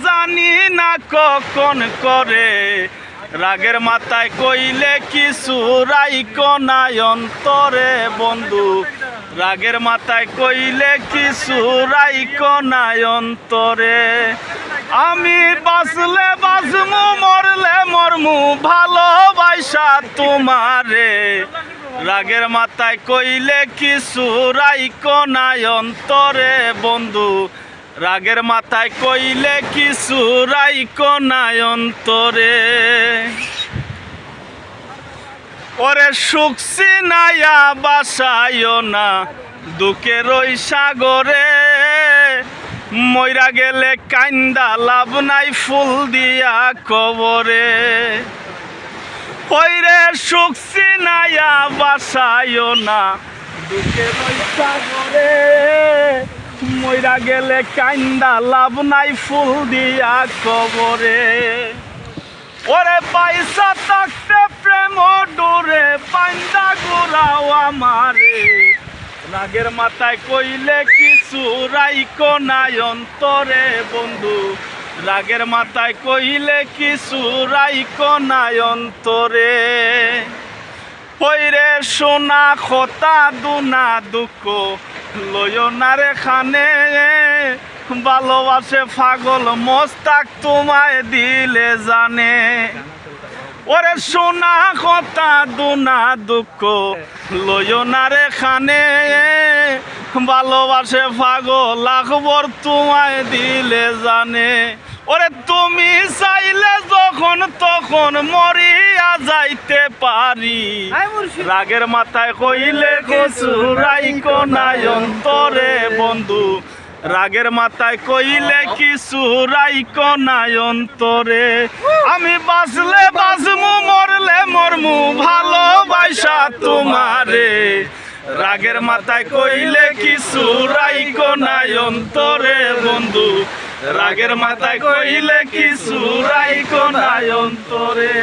জানি না কখন করে, রাগের মাথায় কইলে কিছু রাইকো নাই অন্তরে বন্ধু, রাগের মাথায় কইলে কিছু রাইকো নাই অন্তরে। আমি বাঁচলে বাঁচমু, মরলে মরমু, ভালোবাসা তোমারে, রাগের মাথায় কইলে কিছু রাইকো নাই অন্তরে বন্ধু, রাগের মাথায় কইলে কিছু রাইকো নাই অন্তরে। ওরে সুখসি নাইয়া বাসাইও না দুঃখের ওই সাগরে, মইরা গেলে কান্দা লাভ নাই ফুল দিয়া কবরে। ওইরে সুখসি নাইয়া বাসাইও না দুঃখের ওই সাগরে, মইরা গেলে কান্দা লাভ নাই ফুল দিয়া কবরে। ওরে পয়সা থাকতে প্রেম ডোরে পান্দা গোড়াও আমারে, রাগের মাথায় কইলে কিছু রাইকো নাই অন্তরে বন্ধু, রাগের মাথায় কইলে কিছু রাইকো নাই অন্তরে। হইরে সোনা খতা দুনা দুঃখ লইও না রে খানে, ভালোবাসে পাগল মস্তাক তোমায় দিলে জানে। ওরে সোনা কথা দুনা দুঃখ লইও না রে খানে, ভালোবাসে পাগল আকবর তোমায় দিলে জানে। ওরে তুমি চাইলে যখন তখন মরিয়া যাইতে পারি, রাগের মাথায় কইলে কিছু রাইকো নাই অন্তরে বন্ধু, রাগের মাথায় কইলে কিছু রাইকো নাই অন্তরে। আমি বাঁচলে বাঁচমু, মরলে মরমু, ভালোবাসা তোমারে, রাগের মাথায় কইলে কিছু রাইকো নাই অন্তরে বন্ধু, রাগের মাথায় কইলে কিছু রাইকো নাই অন্তরে।